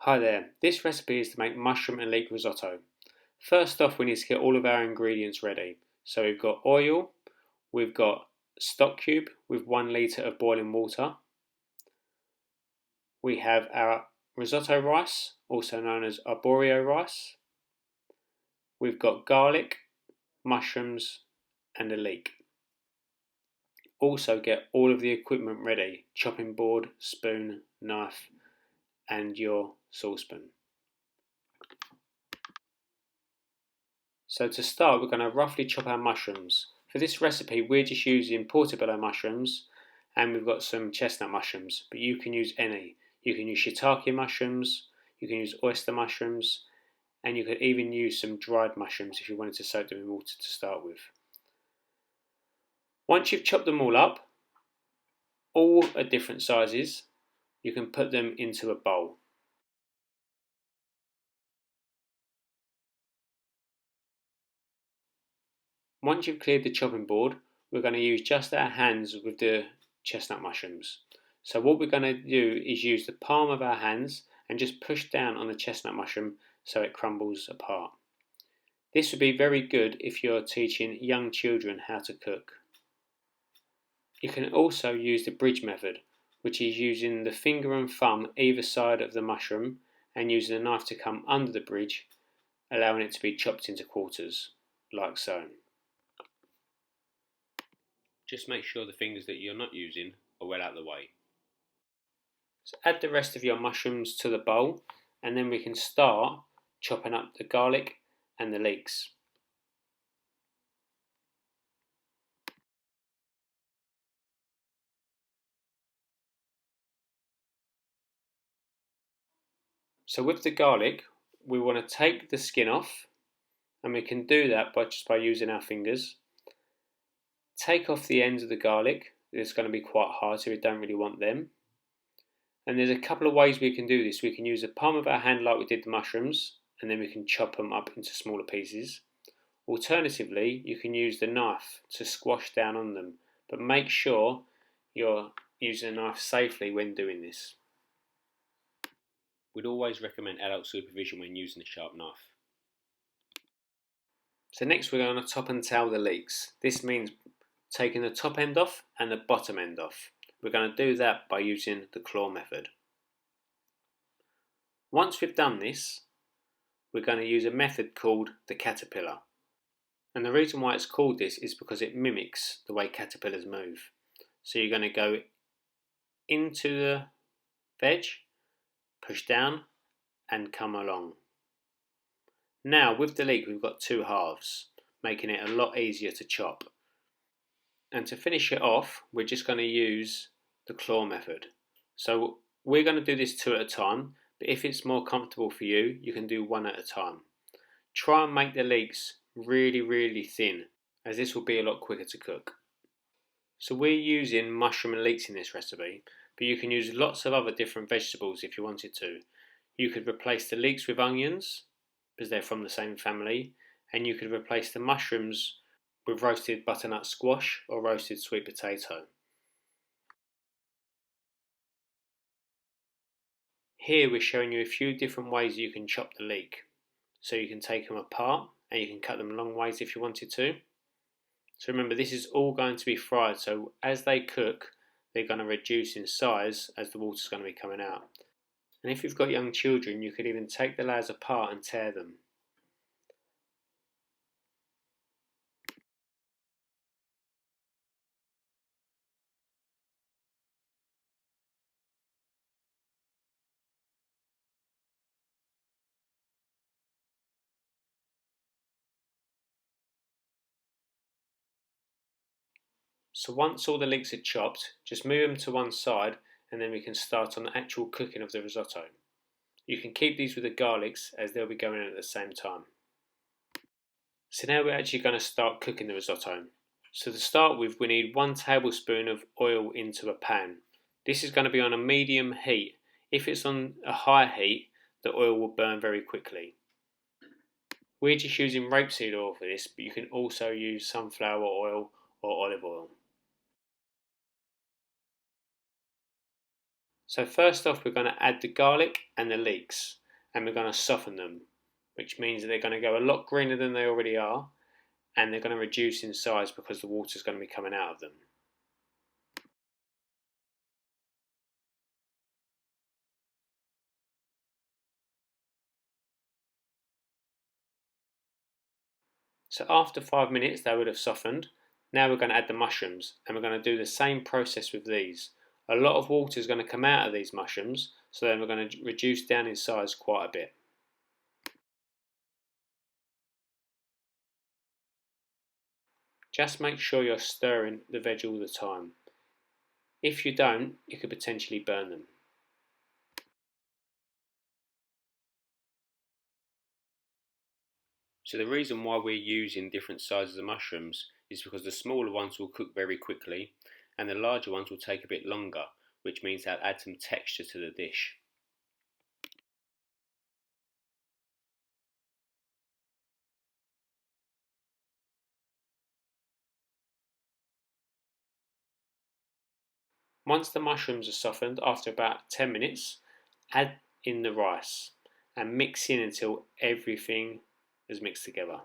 Hi there, this recipe is to make mushroom and leek risotto. First off, we need to get all of our ingredients ready. So we've got oil, we've got stock cube with 1 litre of boiling water. We have our risotto rice, also known as arborio rice. We've got garlic, mushrooms and a leek. Also get all of the equipment ready, chopping board, spoon, knife and your saucepan. So to start, we're going to roughly chop our mushrooms. For this recipe, we're just using portobello mushrooms and we've got some chestnut mushrooms, but you can use any. You can use shiitake mushrooms, you can use oyster mushrooms, and you could even use some dried mushrooms if you wanted to soak them in water to start with. Once you've chopped them all up, all at different sizes, you can put them into a bowl. Once you've cleared the chopping board, we're going to use just our hands with the chestnut mushrooms. So what we're going to do is use the palm of our hands and just push down on the chestnut mushroom so it crumbles apart. This would be very good if you're teaching young children how to cook. You can also use the bridge method, which is using the finger and thumb either side of the mushroom and using a knife to come under the bridge, allowing it to be chopped into quarters, like so. Just make sure the fingers that you're not using are well out of the way. So add the rest of your mushrooms to the bowl and then we can start chopping up the garlic and the leeks. So with the garlic, we want to take the skin off, and we can do that just by using our fingers. Take off the ends of the garlic. It's going to be quite hard, so we don't really want them. And there's a couple of ways we can do this. We can use the palm of our hand like we did the mushrooms, and then we can chop them up into smaller pieces. Alternatively, you can use the knife to squash down on them, but make sure you're using a knife safely when doing this. We'd always recommend adult supervision when using a sharp knife. So next we're going to top and tail the leeks. This means taking the top end off and the bottom end off. We're going to do that by using the claw method. Once we've done this, we're going to use a method called the caterpillar. And the reason why it's called this is because it mimics the way caterpillars move. So you're going to go into the veg, push down and come along. Now with the leek we've got 2 halves, making it a lot easier to chop. And to finish it off, we're just going to use the claw method. So we're going to do this 2 at a time, but if it's more comfortable for you, you can do 1 at a time. Try and make the leeks really thin, as this will be a lot quicker to cook. So we're using mushroom and leeks in this recipe, but you can use lots of other different vegetables if you wanted to. You could replace the leeks with onions, because they're from the same family, and you could replace the mushrooms with roasted butternut squash or roasted sweet potato. Here we're showing you a few different ways you can chop the leek. So you can take them apart and you can cut them long ways if you wanted to. So remember, this is all going to be fried, so as they cook they're going to reduce in size as the water's going to be coming out. And if you've got young children, you could even take the layers apart and tear them. So once all the leeks are chopped, just move them to one side and then we can start on the actual cooking of the risotto. You can keep these with the garlics as they'll be going in at the same time. So now we're actually going to start cooking the risotto. So to start with, we need 1 tablespoon of oil into a pan. This is going to be on a medium heat. If it's on a high heat, the oil will burn very quickly. We're just using rapeseed oil for this, but you can also use sunflower oil or olive oil. So first off, we're going to add the garlic and the leeks, and we're going to soften them, which means that they're going to go a lot greener than they already are, and they're going to reduce in size because the water is going to be coming out of them. So after 5 minutes they would have softened. Now we're going to add the mushrooms, and we're going to do the same process with these. A lot of water is going to come out of these mushrooms, so then we're going to reduce down in size quite a bit. Just make sure you're stirring the veg all the time. If you don't, you could potentially burn them. So the reason why we're using different sizes of mushrooms is because the smaller ones will cook very quickly and the larger ones will take a bit longer, which means they'll add some texture to the dish. Once the mushrooms are softened, after about 10 minutes, add in the rice and mix in until everything is mixed together.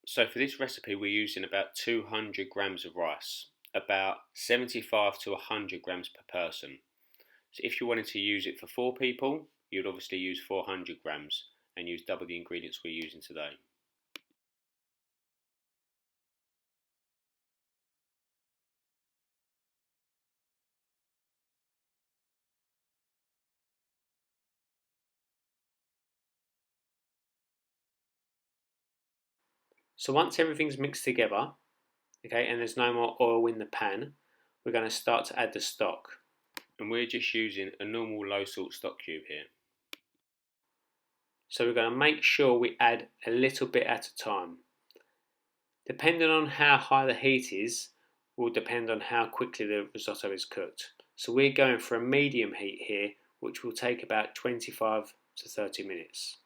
So for this recipe we're using about 200 grams of rice, about 75 to 100 grams per person. So if you wanted to use it for 4 people, you'd obviously use 400 grams and use double the ingredients we're using today. So once everything's mixed together, okay, and there's no more oil in the pan, we're going to start to add the stock. And we're just using a normal low salt stock cube here. So we're going to make sure we add a little bit at a time. Depending on how high the heat is, will depend on how quickly the risotto is cooked. So we're going for a medium heat here, which will take about 25 to 30 minutes.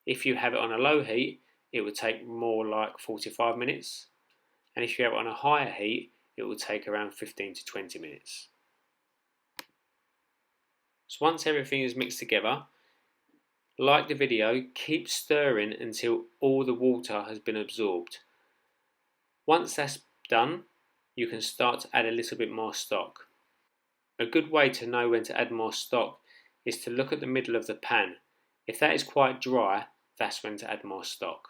If you have it on a low heat, it would take more like 45 minutes. And if you have it on a higher heat, it will take around 15 to 20 minutes. So once everything is mixed together, like the video, keep stirring until all the water has been absorbed. Once that's done, you can start to add a little bit more stock. A good way to know when to add more stock is to look at the middle of the pan. If that is quite dry, that's when to add more stock.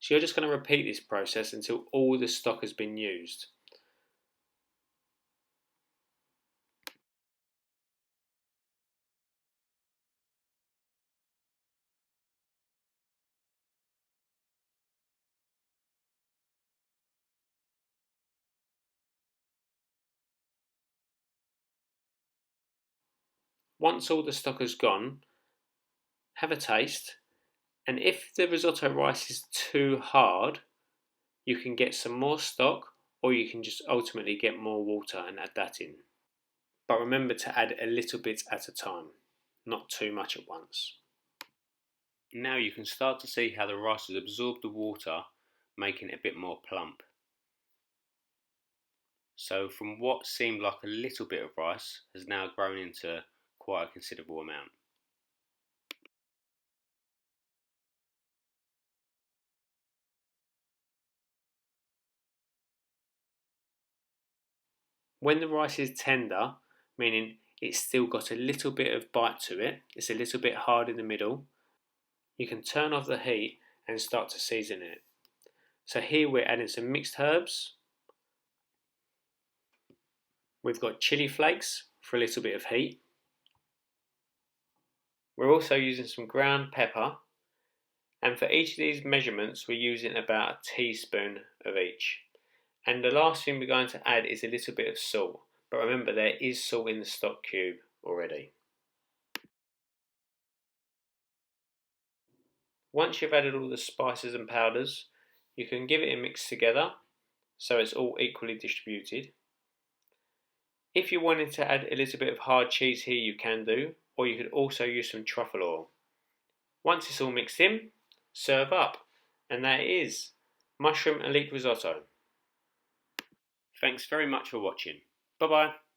So you're just going to repeat this process until all the stock has been used. Once all the stock has gone, have a taste, and if the risotto rice is too hard, you can get some more stock, or you can just ultimately get more water and add that in. But remember to add a little bit at a time, not too much at once. Now you can start to see how the rice has absorbed the water, making it a bit more plump. So from what seemed like a little bit of rice has now grown into quite a considerable amount. When the rice is tender, meaning it's still got a little bit of bite to it, it's a little bit hard in the middle, you can turn off the heat and start to season it. So here we're adding some mixed herbs. We've got chili flakes for a little bit of heat. We're also using some ground pepper, and for each of these measurements we're using about a teaspoon of each. And the last thing we're going to add is a little bit of salt, but remember there is salt in the stock cube already. Once you've added all the spices and powders, you can give it a mix together so it's all equally distributed. If you wanted to add a little bit of hard cheese here, you can do, or you could also use some truffle oil. Once it's all mixed in, serve up, and that is mushroom and leek risotto. Thanks very much for watching. Bye bye.